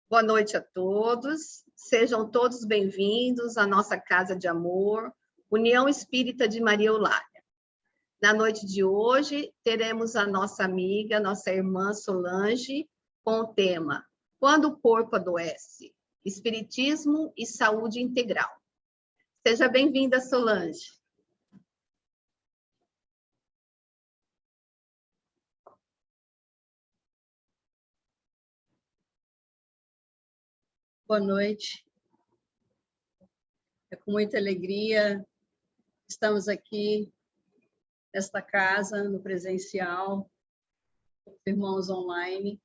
Boa noite a todos. Sejam todos bem-vindos à nossa Casa de Amor, União Espírita de Maria Eulália. Na noite de hoje, teremos a nossa amiga, nossa irmã Solange, com o tema Quando o Corpo Adoece, Espiritismo e Saúde Integral. Seja bem-vinda, Solange. Boa noite. É com muita alegria que estamos aqui nesta casa, no presencial, com os irmãos online,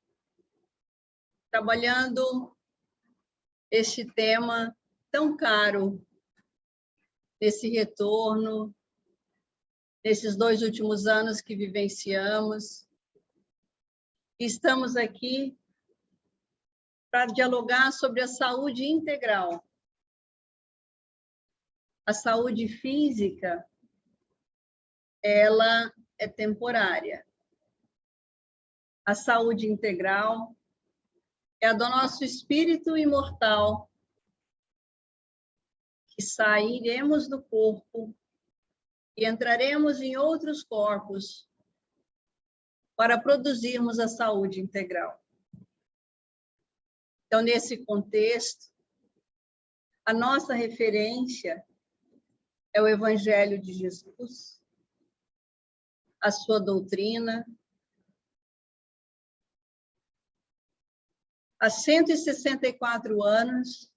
trabalhando este tema tão caro, nesse retorno, nesses 2 últimos anos que vivenciamos. Estamos aqui para dialogar sobre a saúde integral. A saúde física, ela é temporária. A saúde integral é a do nosso espírito imortal, que sairemos do corpo e entraremos em outros corpos para produzirmos a saúde integral. Então, nesse contexto, a nossa referência é o Evangelho de Jesus, a sua doutrina. Há 164 anos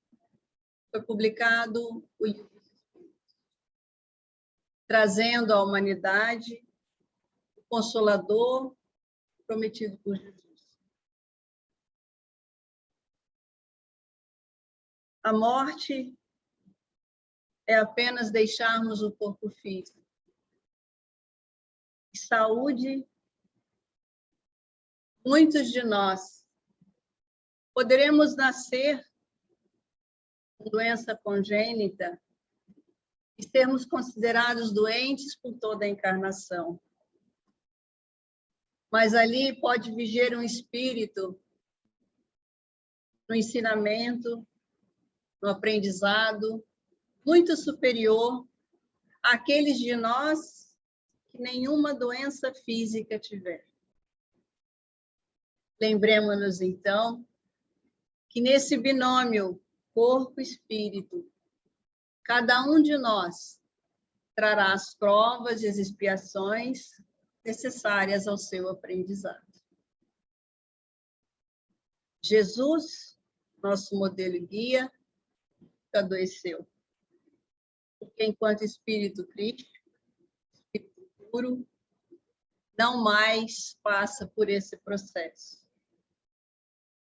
foi publicado o livro, trazendo à humanidade o Consolador prometido por Jesus. A morte é apenas deixarmos o corpo físico. E saúde, muitos de nós poderemos nascer com doença congênita e sermos considerados doentes por toda a encarnação. Mas ali pode viger um espírito no ensinamento, no aprendizado, muito superior àqueles de nós que nenhuma doença física tiver. Lembremos-nos, então, que nesse binômio corpo-espírito, cada um de nós trará as provas e as expiações necessárias ao seu aprendizado. Jesus, nosso modelo e guia, adoeceu. Porque enquanto espírito crítico, espírito puro, não mais passa por esse processo.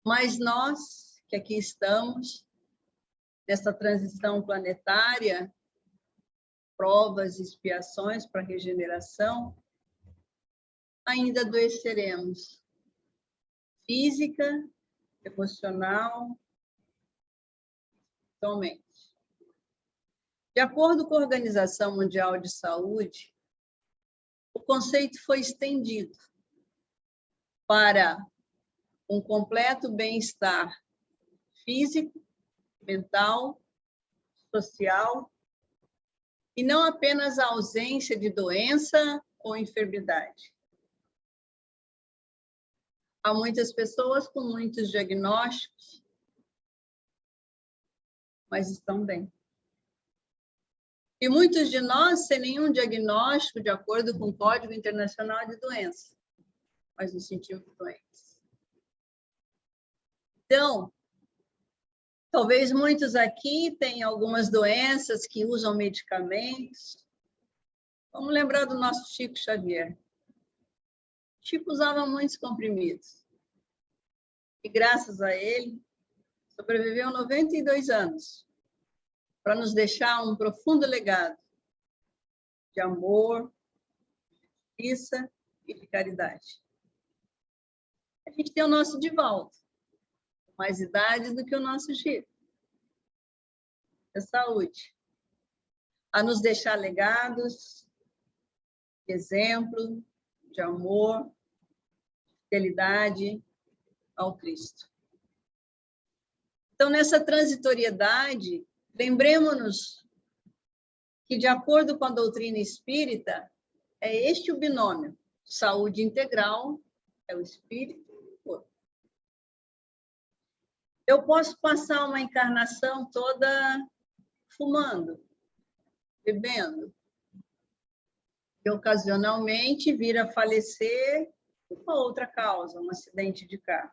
Mas nós, que aqui estamos, nessa transição planetária, provas e expiações para a regeneração, ainda adoeceremos. Física, emocional, espiritualmente. De acordo com a Organização Mundial de Saúde, o conceito foi estendido para um completo bem-estar físico, mental, social, e não apenas a ausência de doença ou enfermidade. Há muitas pessoas com muitos diagnósticos, mas estão bem. E muitos de nós sem nenhum diagnóstico, de acordo com o Código Internacional de Doença, mas nos sentimos doentes. Então, talvez muitos aqui tenham algumas doenças que usam medicamentos. Vamos lembrar do nosso Chico Xavier. Chico usava muitos comprimidos. E graças a ele, sobreviveu 92 anos, para nos deixar um profundo legado de amor, de justiça e de caridade. A gente tem o nosso Divaldo, com mais idade do que o nosso Chico. É saúde. A nos deixar legados, de exemplo, de amor, de fidelidade ao Cristo. Então, nessa transitoriedade, lembremos-nos que, de acordo com a doutrina espírita, é este o binômio. Saúde integral é o espírito e o corpo. Eu posso passar uma encarnação toda fumando, bebendo, e ocasionalmente vir a falecer por uma outra causa, um acidente de carro.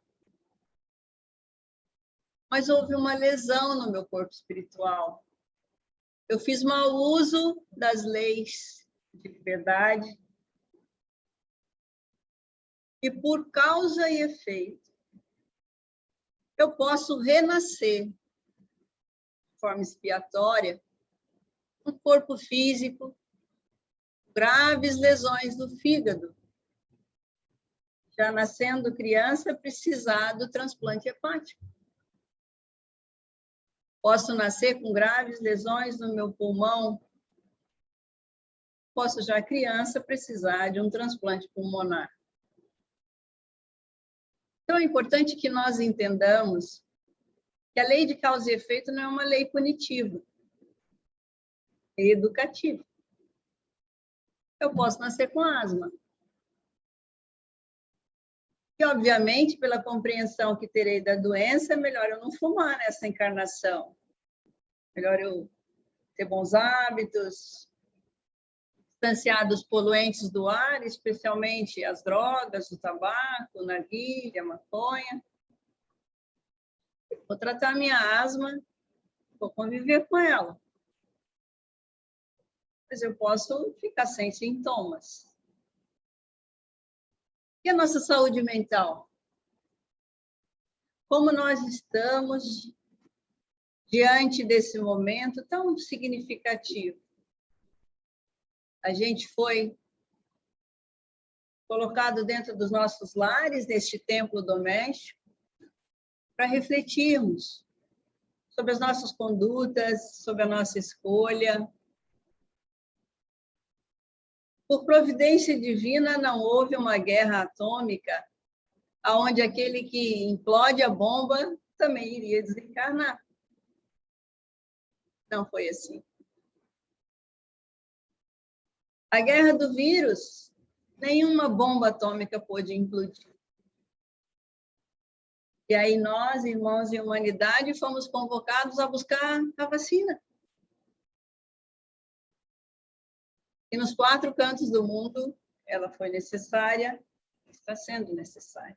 Mas houve uma lesão no meu corpo espiritual. Eu fiz mau uso das leis de liberdade. E por causa e efeito, eu posso renascer de forma expiatória no corpo físico, graves lesões do fígado. Já nascendo criança, precisar do transplante hepático. Posso nascer com graves lesões no meu pulmão. Posso, já criança, precisar de um transplante pulmonar. Então, é importante que nós entendamos que a lei de causa e efeito não é uma lei punitiva, é educativa. Eu posso nascer com asma. E, obviamente, pela compreensão que terei da doença, é melhor eu não fumar nessa encarnação. Melhor eu ter bons hábitos, distanciar dos poluentes do ar, especialmente as drogas, o tabaco, o narguilé, a maconha. Vou tratar minha asma, vou conviver com ela. Mas eu posso ficar sem sintomas. E a nossa saúde mental? Como nós estamos diante desse momento tão significativo? A gente foi colocado dentro dos nossos lares, neste templo doméstico, para refletirmos sobre as nossas condutas, sobre a nossa escolha. Por providência divina, não houve uma guerra atômica, onde aquele que implode a bomba também iria desencarnar. Não foi assim. A guerra do vírus, nenhuma bomba atômica pôde implodir. E aí nós, irmãos de humanidade, fomos convocados a buscar a vacina. E nos 4 cantos do mundo, ela foi necessária, está sendo necessária.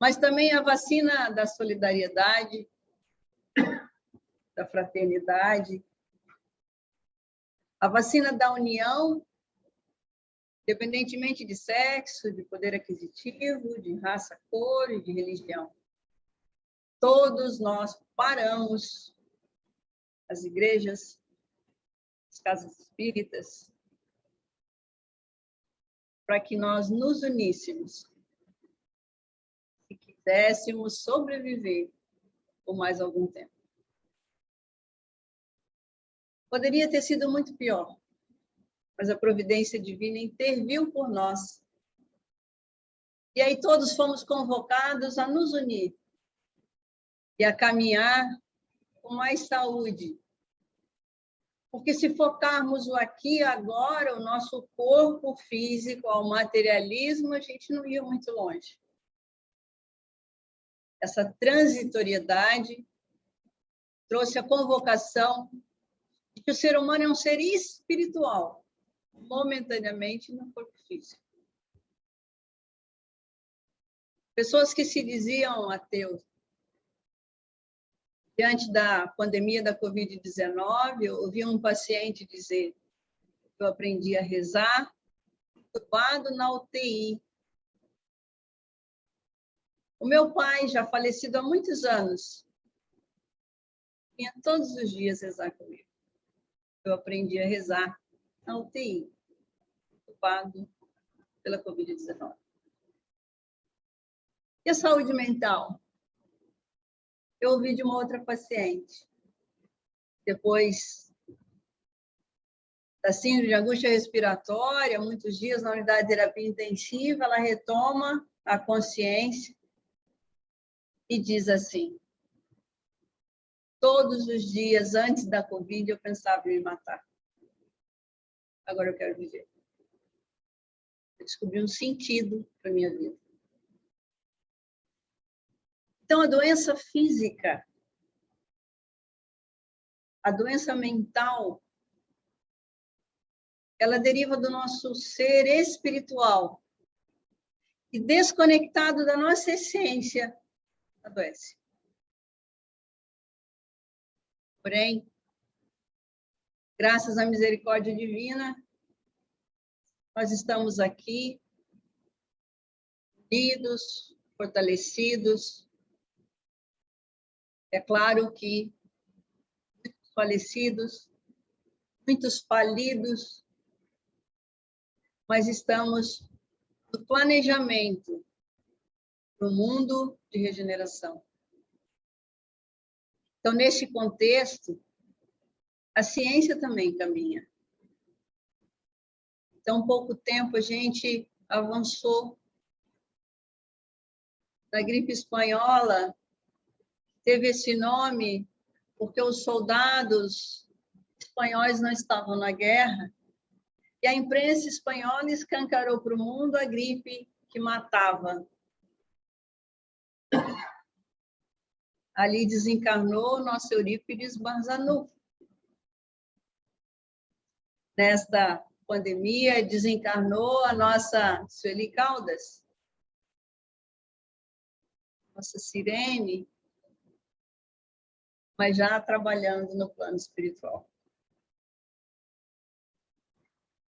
Mas também a vacina da solidariedade, da fraternidade, a vacina da união, independentemente de sexo, de poder aquisitivo, de raça, cor e de religião. Todos nós paramos as igrejas, as casas espíritas, para que nós nos uníssemos, se quiséssemos sobreviver por mais algum tempo. Poderia ter sido muito pior, mas a providência divina interviu por nós. E aí todos fomos convocados a nos unir e a caminhar com mais saúde. Porque se focarmos o aqui e agora, o nosso corpo físico ao materialismo, a gente não ia muito longe. Essa transitoriedade trouxe a convocação de que o ser humano é um ser espiritual, momentaneamente no corpo físico. Pessoas que se diziam ateus, diante da pandemia da Covid-19, eu ouvi um paciente dizer: eu aprendi a rezar, entubado na UTI. O meu pai, já falecido há muitos anos, vinha todos os dias rezar comigo. Eu aprendi a rezar na UTI, entubado pela Covid-19. E a saúde mental? Eu ouvi de uma outra paciente. Depois da síndrome de angústia respiratória, muitos dias na unidade de terapia intensiva, ela retoma a consciência e diz assim: Todos os dias, antes da Covid, eu pensava em me matar. Agora eu quero viver. Eu descobri um sentido para a minha vida. Então, a doença física, a doença mental, ela deriva do nosso ser espiritual. E desconectado da nossa essência, adoece. Porém, graças à misericórdia divina, nós estamos aqui, unidos, fortalecidos. É claro que muitos falecidos, muitos falidos, mas estamos no planejamento para o mundo de regeneração. Então, nesse contexto, a ciência também caminha. Então, em pouco tempo, a gente avançou. Na gripe espanhola, teve esse nome porque os soldados espanhóis não estavam na guerra e a imprensa espanhola escancarou para o mundo a gripe que matava. Ali desencarnou nosso Eurípides Barçanufo. Nesta pandemia, desencarnou a nossa Sueli Caldas, nossa Sirene, mas já trabalhando no plano espiritual.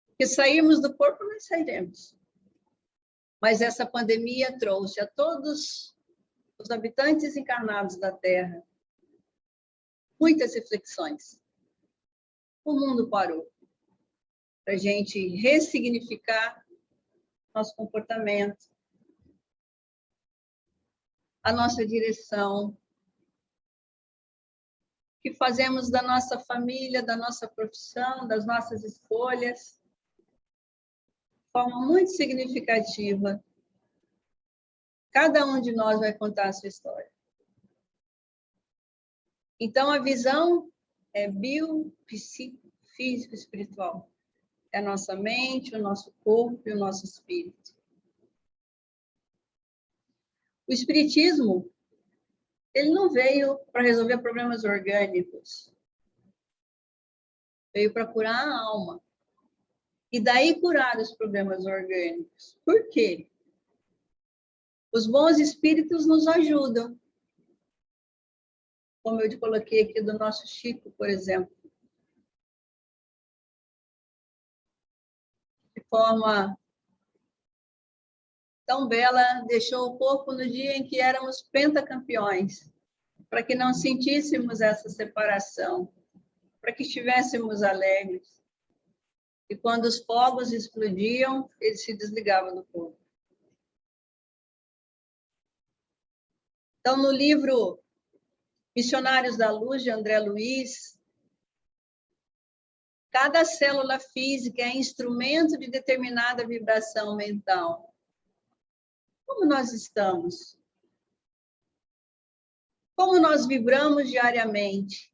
Porque sairmos do corpo, nós sairemos. Mas essa pandemia trouxe a todos os habitantes encarnados da Terra muitas reflexões. O mundo parou para a gente ressignificar nosso comportamento, a nossa direção, o que fazemos da nossa família, da nossa profissão, das nossas escolhas, de forma muito significativa. Cada um de nós vai contar a sua história. Então, a visão é biopsíquico, espiritual. É a nossa mente, o nosso corpo e o nosso espírito. O espiritismo, ele não veio para resolver problemas orgânicos. Veio para curar a alma. E daí curar os problemas orgânicos. Por quê? Os bons espíritos nos ajudam. Como eu te coloquei aqui do nosso Chico, por exemplo. De forma tão bela, deixou o corpo no dia em que éramos pentacampeões, para que não sentíssemos essa separação, para que estivéssemos alegres. E quando os fogos explodiam, ele se desligava do corpo. Então, no livro Missionários da Luz, de André Luiz, cada célula física é instrumento de determinada vibração mental. Como nós estamos? Como nós vibramos diariamente?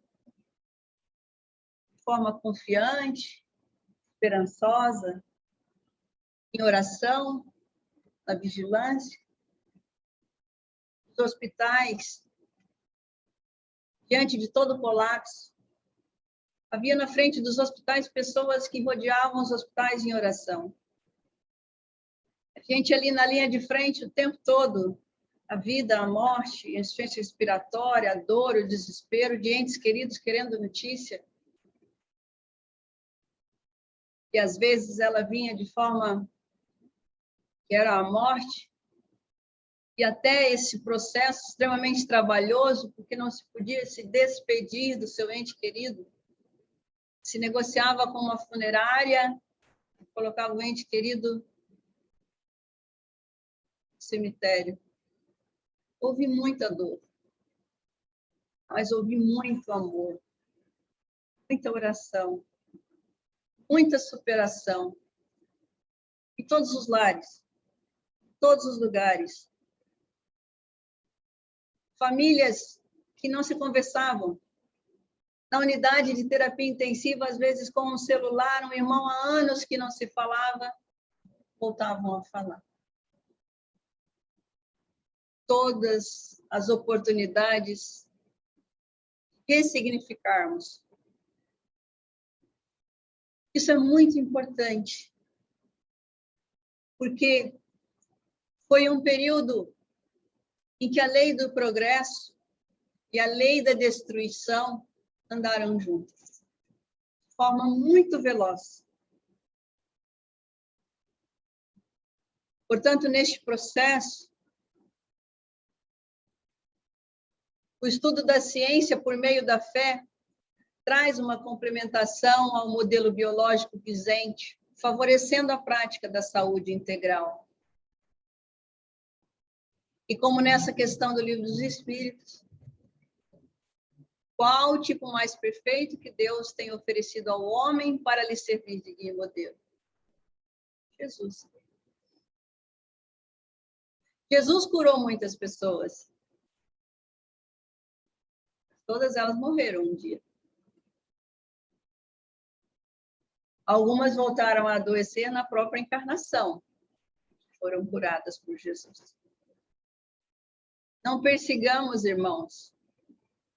De forma confiante, esperançosa, em oração, na vigilância? Os hospitais, diante de todo o colapso, havia na frente dos hospitais pessoas que rodeavam os hospitais em oração. A gente ali na linha de frente o tempo todo, a vida, a morte, a insuficiência respiratória, a dor, o desespero de entes queridos querendo notícia. E às vezes ela vinha de forma que era a morte, e até esse processo extremamente trabalhoso, porque não se podia se despedir do seu ente querido. Se negociava com uma funerária, colocava o ente querido no cemitério. Houve muita dor, mas houve muito amor, muita oração, muita superação. Em todos os lares, em todos os lugares. Famílias que não se conversavam, na unidade de terapia intensiva, às vezes com um celular, um irmão há anos que não se falava, voltavam a falar. Todas as oportunidades de ressignificarmos. Isso é muito importante, porque foi um período em que a lei do progresso e a lei da destruição andaram juntas, de forma muito veloz. Portanto, neste processo, o estudo da ciência por meio da fé traz uma complementação ao modelo biológico vigente, favorecendo a prática da saúde integral. E como nessa questão do Livro dos Espíritos, qual o tipo mais perfeito que Deus tem oferecido ao homem para lhe servir de guia e modelo? Jesus. Jesus curou muitas pessoas. Todas elas morreram um dia. Algumas voltaram a adoecer na própria encarnação. Foram curadas por Jesus. Não persigamos, irmãos,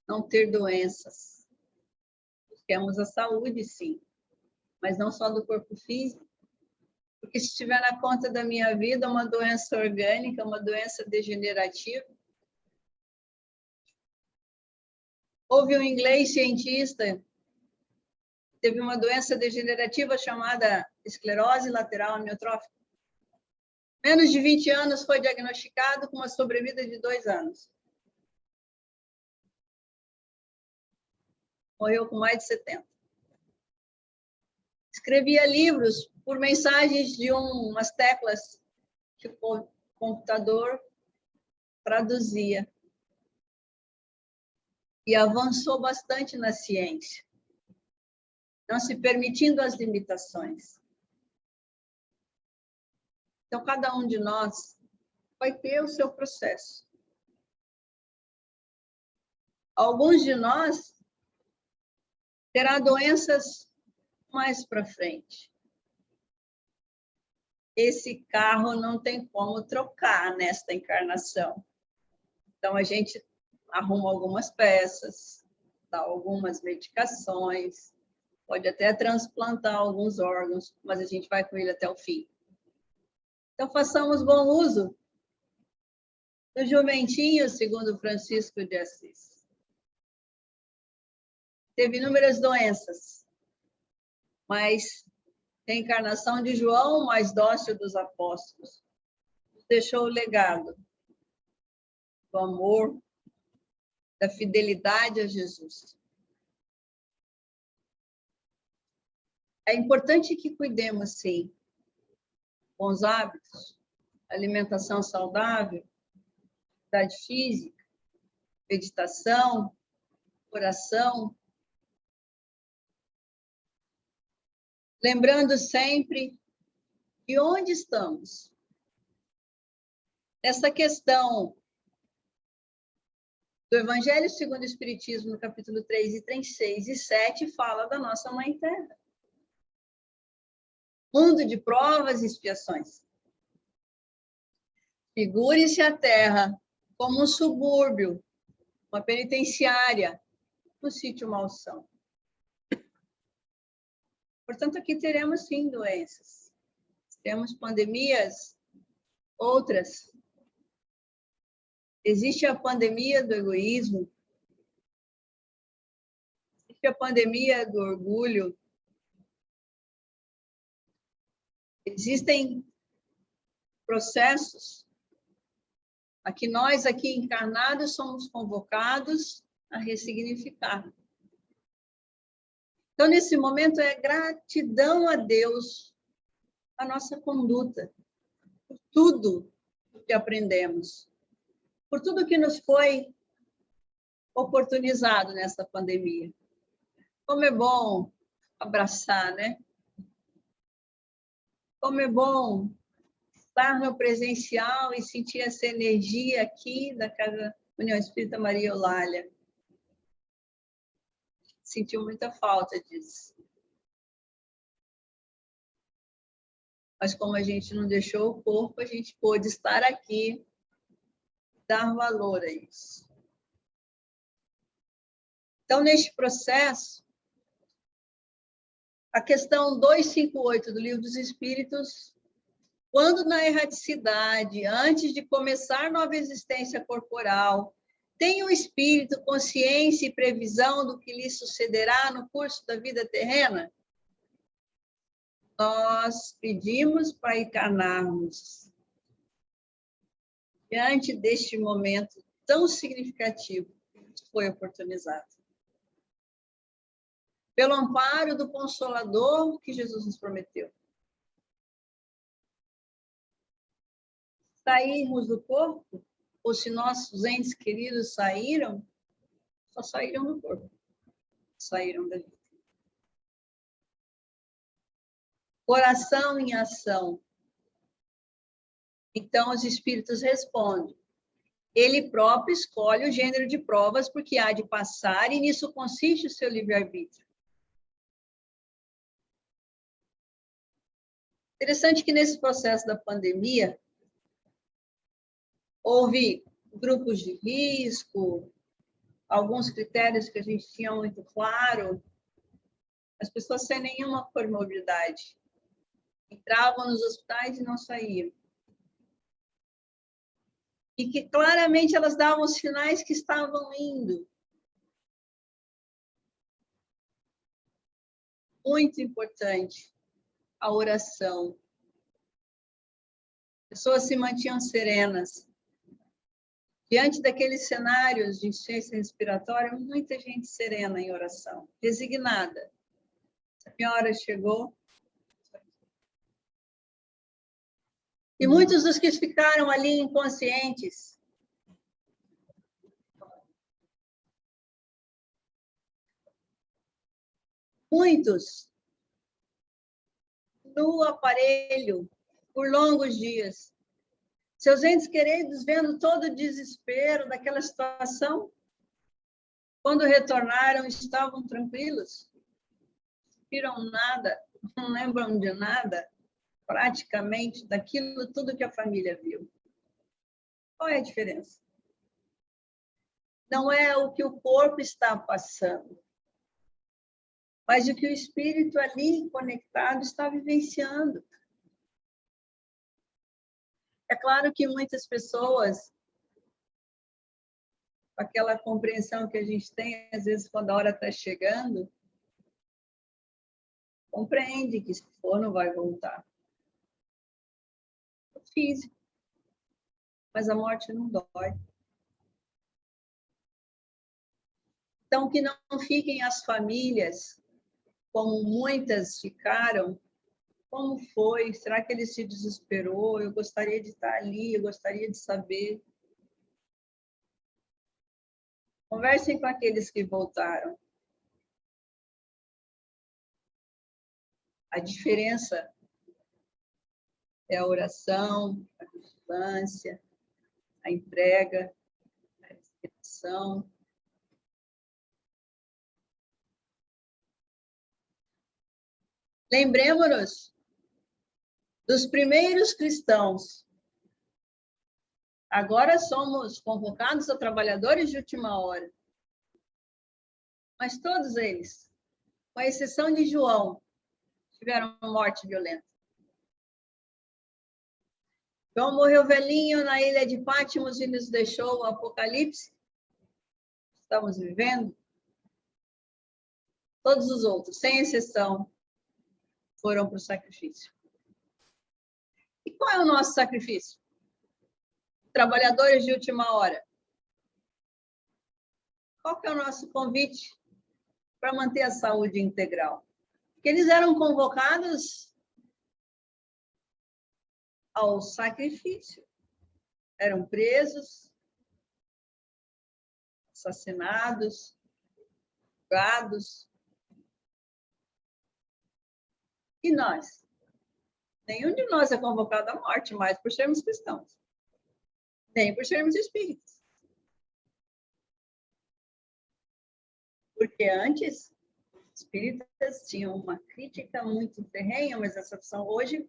não ter doenças. Busquemos a saúde, sim, mas não só do corpo físico. Porque se estiver na conta da minha vida uma doença orgânica, uma doença degenerativa. Houve um inglês cientista, teve uma doença degenerativa chamada esclerose lateral amiotrófica. Menos de 20 anos foi diagnosticado com uma sobrevida de 2 anos. Morreu com mais de 70. Escrevia livros por mensagens de umas teclas que o computador traduzia. E avançou bastante na ciência, não se permitindo as limitações. Então, cada um de nós vai ter o seu processo. Alguns de nós terá doenças mais para frente. Esse carro não tem como trocar nesta encarnação. Então, a gente arruma algumas peças, dá algumas medicações, pode até transplantar alguns órgãos, mas a gente vai com ele até o fim. Então, façamos bom uso do jumentinho, segundo Francisco de Assis. Teve inúmeras doenças, mas a encarnação de João, mais dócil dos apóstolos, deixou o legado do amor, da fidelidade a Jesus. É importante que cuidemos, sim, bons hábitos, alimentação saudável, atividade física, meditação, oração. Lembrando sempre de onde estamos. Essa questão do Evangelho segundo o Espiritismo, no capítulo 3, item 6 e 7, fala da nossa Mãe Terra. Mundo de provas e expiações. Figure-se a Terra como um subúrbio, uma penitenciária, no sítio Malsão. Portanto, aqui teremos, sim, doenças. Temos pandemias, outras. Existe a pandemia do egoísmo, existe a pandemia do orgulho, existem processos a que nós aqui encarnados somos convocados a ressignificar. Então, nesse momento, é gratidão a Deus, a nossa conduta, por tudo que aprendemos, por tudo que nos foi oportunizado nessa pandemia. Como é bom abraçar, né? Como é bom estar no presencial e sentir essa energia aqui da Casa União Espírita Maria Eulália. sentiu muita falta disso. Mas como a gente não deixou o corpo, a gente pôde estar aqui, dar valor a isso. Então, neste processo, a questão 258 do Livro dos Espíritos, quando na erraticidade, antes de começar nova existência corporal, tem o espírito consciência e previsão do que lhe sucederá no curso da vida terrena? Nós pedimos para encarnarmos diante deste momento tão significativo que foi oportunizado. Pelo amparo do Consolador que Jesus nos prometeu. Sairmos do corpo, ou se nossos entes queridos saíram, só saíram do corpo, saíram da vida. Coração em ação. Então, os espíritos respondem. Ele próprio escolhe o gênero de provas porque há de passar e nisso consiste o seu livre-arbítrio. Interessante que nesse processo da pandemia, houve grupos de risco, alguns critérios que a gente tinha muito claro, as pessoas sem nenhuma comorbidade entravam nos hospitais e não saíam. E que claramente elas davam os sinais que estavam indo. Muito importante a oração. Pessoas se mantinham serenas. Diante daqueles cenários de insuficiência respiratória, muita gente serena em oração, resignada. A minha hora chegou. E muitos dos que ficaram ali inconscientes, muitos no aparelho por longos dias. Seus entes queridos vendo todo o desespero daquela situação, quando retornaram, estavam tranquilos, não viram nada, não lembram de nada, praticamente daquilo tudo que a família viu. Qual é a diferença? Não é o que o corpo está passando, mas o que o espírito ali conectado está vivenciando. É claro que muitas pessoas, com aquela compreensão que a gente tem, às vezes, quando a hora está chegando, compreende que se for, não vai voltar. É físico. Mas a morte não dói. Então, que não fiquem as famílias, como muitas ficaram. Como foi? Será que ele se desesperou? Eu gostaria de estar ali, eu gostaria de saber. Conversem com aqueles que voltaram. A diferença é a oração, a vigilância, a entrega, a respiração. Lembremos-nos dos primeiros cristãos. Agora somos convocados a trabalhadores de última hora. Mas todos eles, com exceção de João, tiveram morte violenta. João morreu velhinho na ilha de Patmos e nos deixou o Apocalipse. Estamos vivendo. Todos os outros, sem exceção, foram para o sacrifício. E qual é o nosso sacrifício? Trabalhadores de última hora. Qual que é o nosso convite para manter a saúde integral? Porque eles eram convocados ao sacrifício. Eram presos, assassinados, julgados. E nós? Nenhum de nós é convocado à morte mais por sermos cristãos. Nem por sermos espíritos. Porque antes, os espíritas tinham uma crítica muito ferrenha, mas essa opção hoje,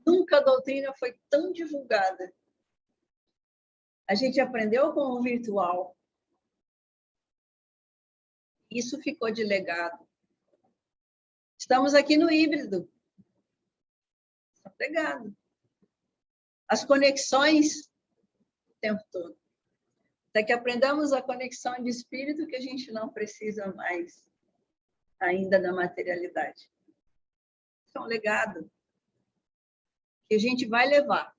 nunca a doutrina foi tão divulgada. A gente aprendeu com o virtual. Isso ficou de legado. Estamos aqui no híbrido. Está legado. As conexões o tempo todo. Até que aprendamos a conexão de espírito que a gente não precisa mais ainda da materialidade. Isso é um legado que a gente vai levar.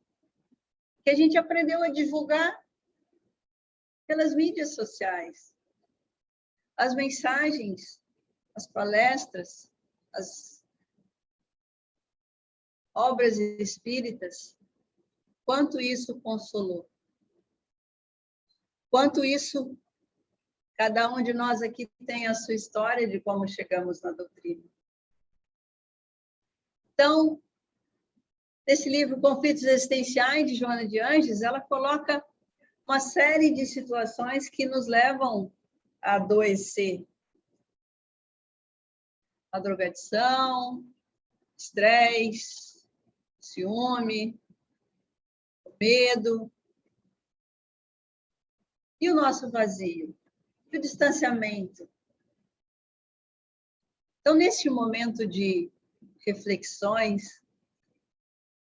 Que a gente aprendeu a divulgar pelas mídias sociais. As mensagens, as palestras, as obras espíritas, quanto isso consolou. Quanto isso, cada um de nós aqui tem a sua história de como chegamos na doutrina. Então, nesse livro Conflitos Existenciais, de Joana de Angelis, ela coloca uma série de situações que nos levam a adoecer. A drogadição, estresse, ciúme, medo, e o nosso vazio, e o distanciamento. Então, neste momento de reflexões,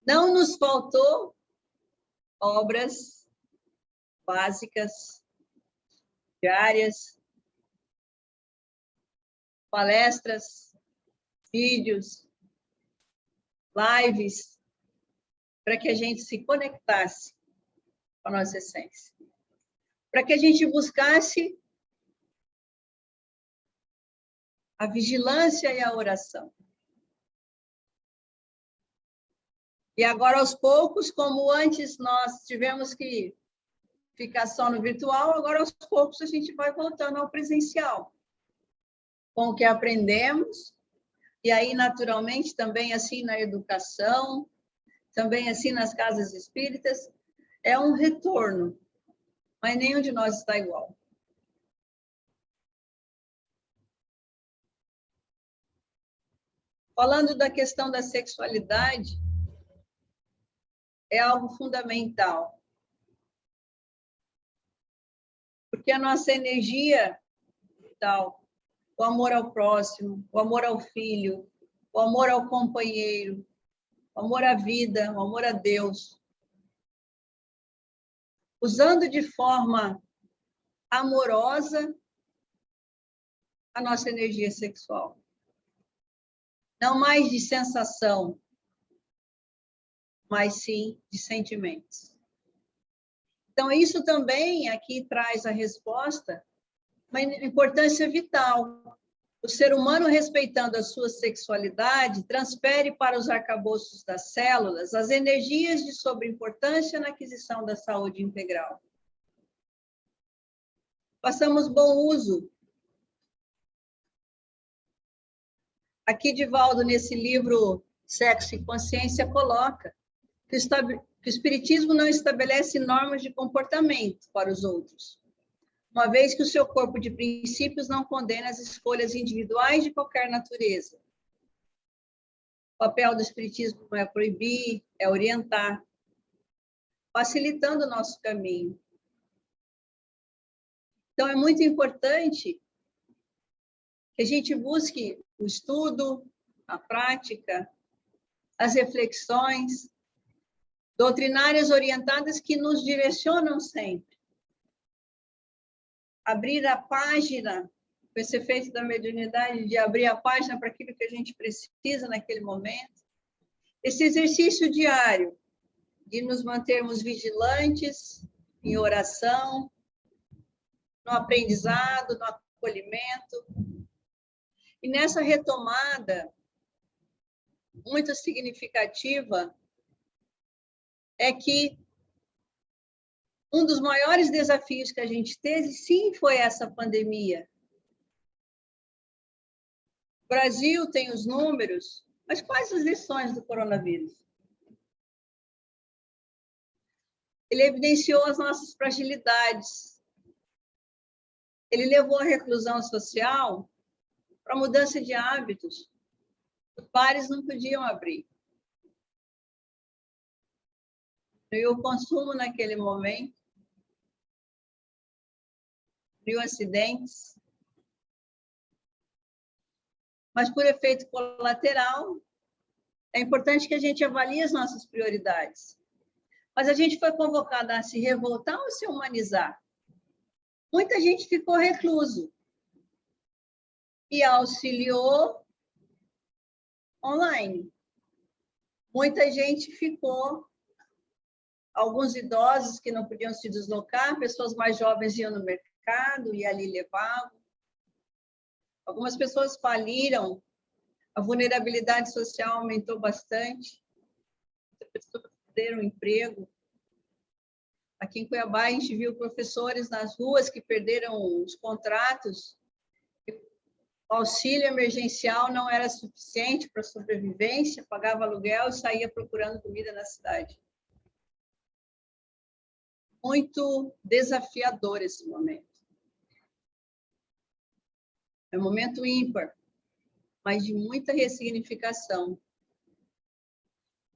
não nos faltou obras básicas, diárias, palestras, vídeos, lives, para que a gente se conectasse com a nossa essência. Para que a gente buscasse a vigilância e a oração. E agora, aos poucos, como antes nós tivemos que ficar só no virtual, agora, aos poucos, a gente vai voltando ao presencial. Com o que aprendemos, e aí, naturalmente, também assim na educação, também assim nas casas espíritas, é um retorno, mas nenhum de nós está igual. Falando da questão da sexualidade, é algo fundamental. Porque a nossa energia vital, o amor ao próximo, o amor ao filho, o amor ao companheiro, o amor à vida, o amor a Deus, usando de forma amorosa a nossa energia sexual. Não mais de sensação, mas sim de sentimentos. Então, isso também aqui traz a resposta, uma importância vital. O ser humano, respeitando a sua sexualidade, transfere para os arcabouços das células as energias de sobreimportância na aquisição da saúde integral. Façamos bom uso. Aqui, Divaldo, nesse livro Sexo e Consciência, coloca que o Espiritismo não estabelece normas de comportamento para os outros, uma vez que o seu corpo de princípios não condena as escolhas individuais de qualquer natureza. O papel do Espiritismo não é proibir, é orientar, facilitando o nosso caminho. Então, é muito importante que a gente busque o estudo, a prática, as reflexões doutrinárias orientadas que nos direcionam sempre. Abrir a página, com esse efeito da mediunidade, de abrir a página para aquilo que a gente precisa naquele momento. Esse exercício diário de nos mantermos vigilantes, em oração, no aprendizado, no acolhimento. E nessa retomada muito significativa é que um dos maiores desafios que a gente teve, sim, foi essa pandemia. O Brasil tem os números, mas quais as lições do coronavírus? Ele evidenciou as nossas fragilidades. Ele levou a reclusão social para mudança de hábitos. Os bares não podiam abrir. E o consumo naquele momento, criou acidentes. Mas, por efeito colateral, é importante que a gente avalie as nossas prioridades. Mas a gente foi convocada a se revoltar ou se humanizar. Muita gente ficou recluso e auxiliou online. Muita gente ficou, alguns idosos que não podiam se deslocar, pessoas mais jovens iam no mercado e ali levavam. Algumas pessoas faliram, a vulnerabilidade social aumentou bastante, as pessoas perderam o emprego. Aqui em Cuiabá, a gente viu professores nas ruas que perderam os contratos. O auxílio emergencial não era suficiente para a sobrevivência, pagava aluguel e saía procurando comida na cidade. Muito desafiador esse momento. É um momento ímpar, mas de muita ressignificação.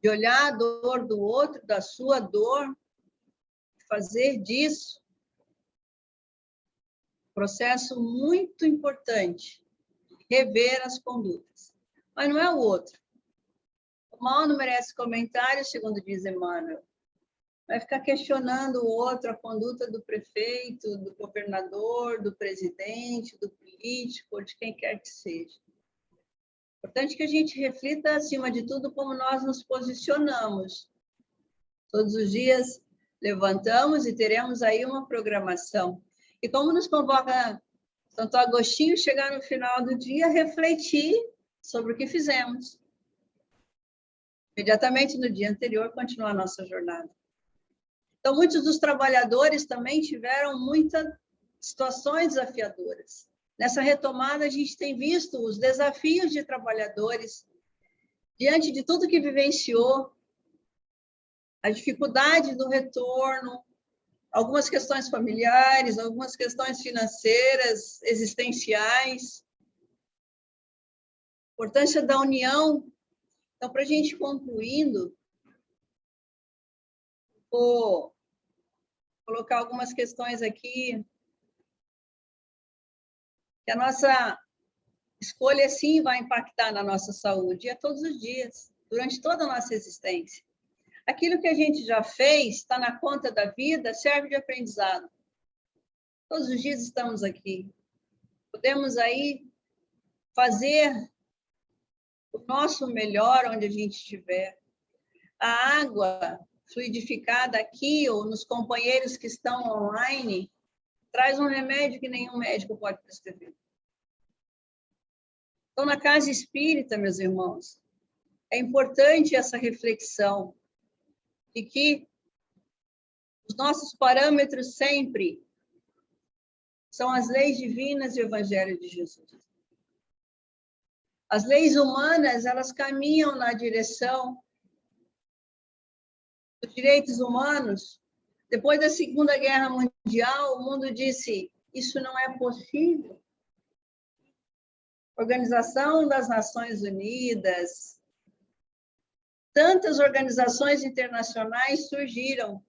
De olhar a dor do outro, da sua dor, fazer disso um processo muito importante, rever as condutas. Mas não é o outro. O mal não merece comentário, segundo diz Emmanuel. Vai ficar questionando o outro, a conduta do prefeito, do governador, do presidente, do político, ou de quem quer que seja. Importante que a gente reflita, acima de tudo, como nós nos posicionamos. Todos os dias levantamos e teremos aí uma programação. E como nos convoca Santo Agostinho, chegar no final do dia, refletir sobre o que fizemos. Imediatamente no dia anterior, continuar a nossa jornada. Então, muitos dos trabalhadores também tiveram muitas situações desafiadoras. Nessa retomada, a gente tem visto os desafios de trabalhadores diante de tudo que vivenciou, a dificuldade do retorno, algumas questões familiares, algumas questões financeiras, existenciais, a importância da união. Então, para a gente concluindo, vou colocar algumas questões aqui, que a nossa escolha, sim, vai impactar na nossa saúde, e a todos os dias, durante toda a nossa existência. Aquilo que a gente já fez, está na conta da vida, serve de aprendizado. Todos os dias estamos aqui. Podemos aí fazer o nosso melhor onde a gente estiver. A água fluidificada aqui, ou nos companheiros que estão online, traz um remédio que nenhum médico pode prescrever. Então, na casa espírita, meus irmãos, é importante essa reflexão de que os nossos parâmetros sempre são as leis divinas e o Evangelho de Jesus. As leis humanas, elas caminham na direção dos direitos humanos. Depois da Segunda Guerra Mundial, o mundo disse, isso não é possível. Organização das Nações Unidas, tantas organizações internacionais surgiram,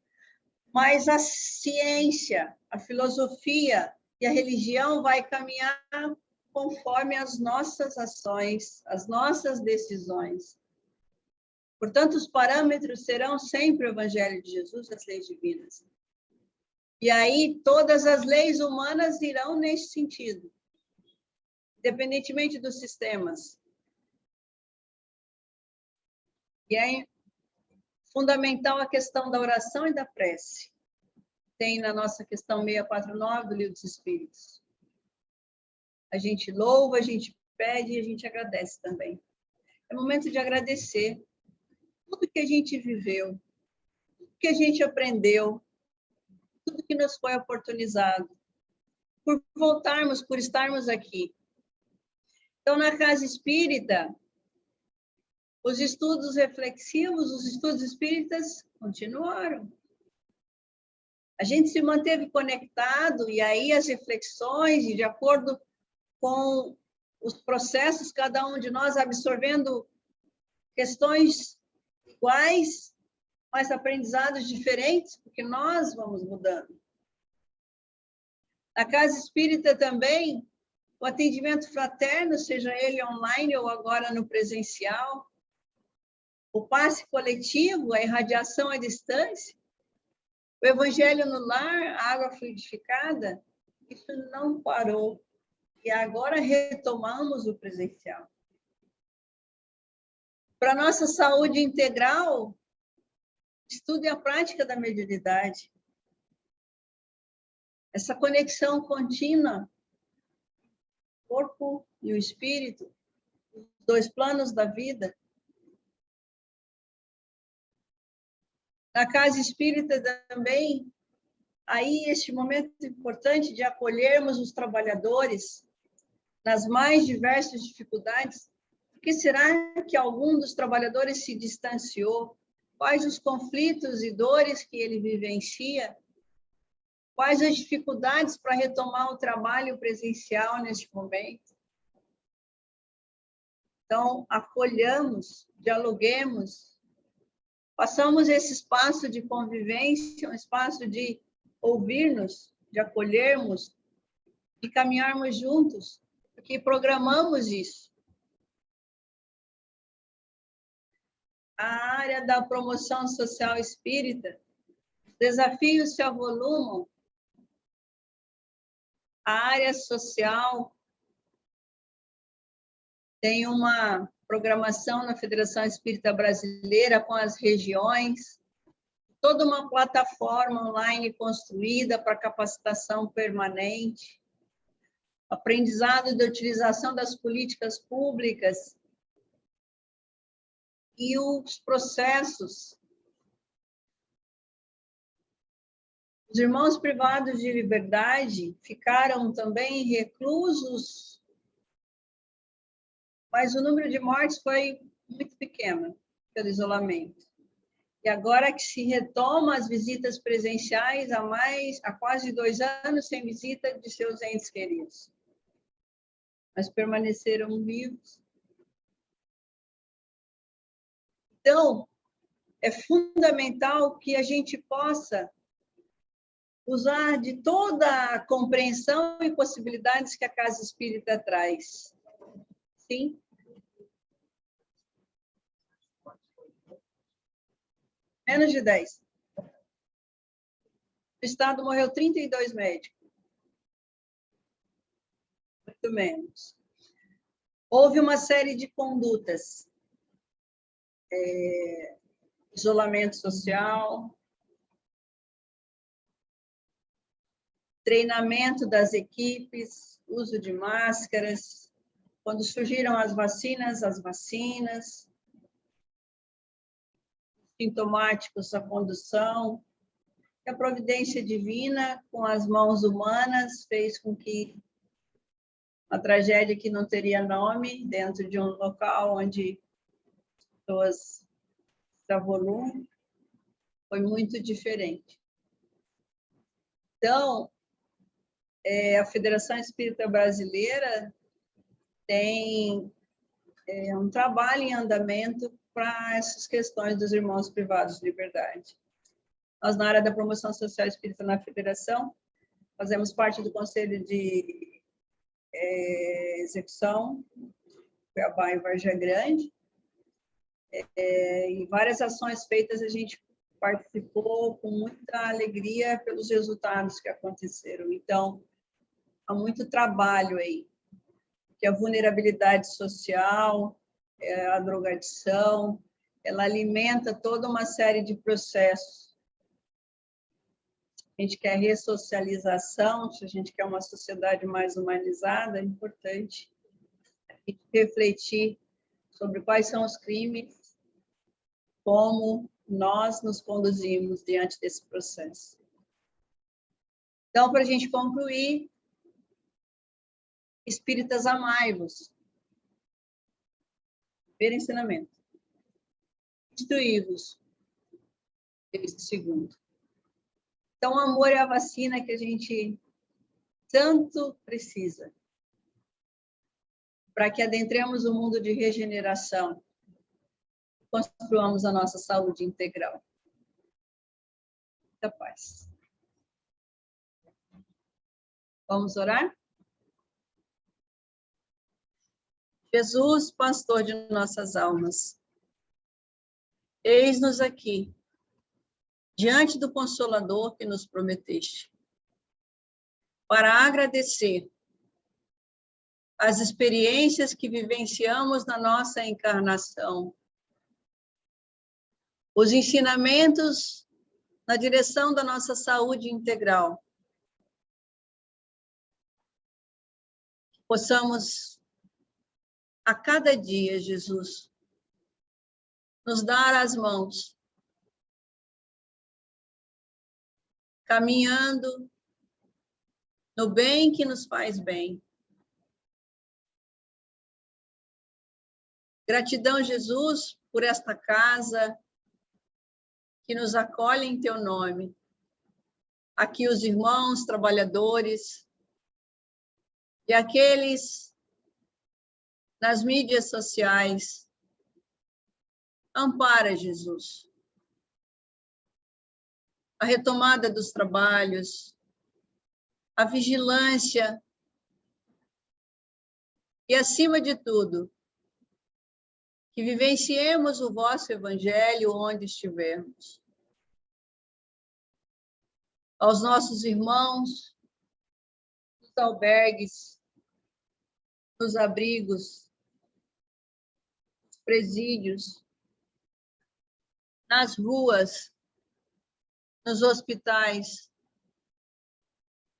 mas a ciência, a filosofia e a religião vai caminhar conforme as nossas ações, as nossas decisões. Portanto, os parâmetros serão sempre o Evangelho de Jesus, as leis divinas. E aí, todas as leis humanas irão nesse sentido, independentemente dos sistemas. E é fundamental a questão da oração e da prece. Tem na nossa questão 649 do Livro dos Espíritos. A gente louva, a gente pede e a gente agradece também. É momento de agradecer tudo que a gente viveu, tudo que a gente aprendeu, tudo que nos foi oportunizado, por voltarmos, por estarmos aqui. Então, na Casa Espírita, os estudos reflexivos, os estudos espíritas continuaram. A gente se manteve conectado, e aí as reflexões, e de acordo com os processos, cada um de nós absorvendo questões iguais, mas aprendizados diferentes, porque nós vamos mudando. Na Casa Espírita também, o atendimento fraterno, seja ele online ou agora no presencial, o passe coletivo, a irradiação à distância, o evangelho no lar, a água fluidificada, isso não parou. E agora retomamos o presencial. Para nossa saúde integral, estudo e a prática da mediunidade. Essa conexão contínua, o corpo e o espírito, os dois planos da vida. Na Casa Espírita também, aí este momento importante de acolhermos os trabalhadores nas mais diversas dificuldades. Por que será que algum dos trabalhadores se distanciou? Quais os conflitos e dores que ele vivencia? Quais as dificuldades para retomar o trabalho presencial neste momento? Então, acolhamos, dialoguemos, passamos esse espaço de convivência, um espaço de ouvir-nos, de acolhermos, de caminharmos juntos, porque programamos isso. A área da promoção social espírita, desafios se avolumam, a área social tem uma programação na Federação Espírita Brasileira com as regiões, toda uma plataforma online construída para capacitação permanente, aprendizado da utilização das políticas públicas e os processos. Os irmãos privados de liberdade ficaram também reclusos, mas o número de mortes foi muito pequeno pelo isolamento. E agora que se retoma as visitas presenciais há quase 2 anos sem visita de seus entes queridos. Mas permaneceram vivos. Então, é fundamental que a gente possa usar de toda a compreensão e possibilidades que a Casa Espírita traz. Sim? Menos de 10. No estado morreu 32 médicos. Muito menos. Houve uma série de condutas. Isolamento social, treinamento das equipes, uso de máscaras, quando surgiram as vacinas, sintomáticos, a condução, a providência divina com as mãos humanas fez com que a tragédia que não teria nome dentro de um local onde pessoas se avolumam foi muito diferente. Então, a Federação Espírita Brasileira tem um trabalho em andamento para essas questões dos irmãos privados de liberdade. Nós, na área da promoção social espírita na Federação, fazemos parte do Conselho de Execução, Cuiabá e Vargem Grande, e várias ações feitas a gente participou com muita alegria pelos resultados que aconteceram. Então, há muito trabalho aí, que a vulnerabilidade social, a drogadição, ela alimenta toda uma série de processos. A gente quer ressocialização, se a gente quer uma sociedade mais humanizada, é importante a gente refletir sobre quais são os crimes, como nós nos conduzimos diante desse processo. Então, para a gente concluir, espíritas, amai-vos. Primeiro ensinamento. Instruí-vos. Segundo. Então, o amor é a vacina que a gente tanto precisa para que adentremos o mundo de regeneração, construamos a nossa saúde integral. Muita paz. Vamos orar? Jesus, pastor de nossas almas, eis-nos aqui, diante do Consolador que nos prometeste, para agradecer as experiências que vivenciamos na nossa encarnação, os ensinamentos na direção da nossa saúde integral, que possamos, a cada dia, Jesus, nos dar as mãos, caminhando no bem que nos faz bem. Gratidão, Jesus, por esta casa que nos acolhe em teu nome. Aqui os irmãos, trabalhadores e aqueles nas mídias sociais. Ampara, Jesus, a retomada dos trabalhos, a vigilância e, acima de tudo, que vivenciemos o vosso evangelho onde estivermos. Aos nossos irmãos, nos albergues, nos abrigos, nos presídios, nas ruas, nos hospitais,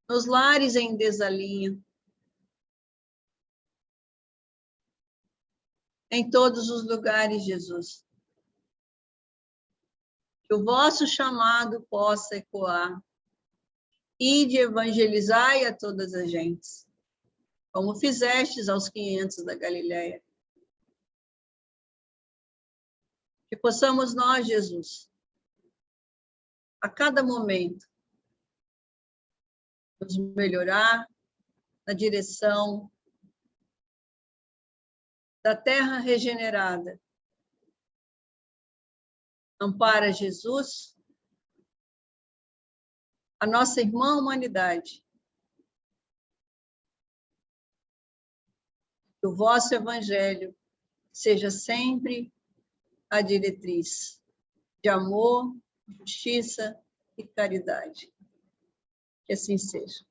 nos lares em desalinho, em todos os lugares, Jesus. Que o vosso chamado possa ecoar. Ide evangelizai a todas as gentes, como fizestes aos 500 da Galileia. Que possamos nós, Jesus, a cada momento, nos melhorar na direção da terra regenerada. Ampara, Jesus, a nossa irmã humanidade. Que o vosso evangelho seja sempre a diretriz de amor, justiça e caridade. Que assim seja.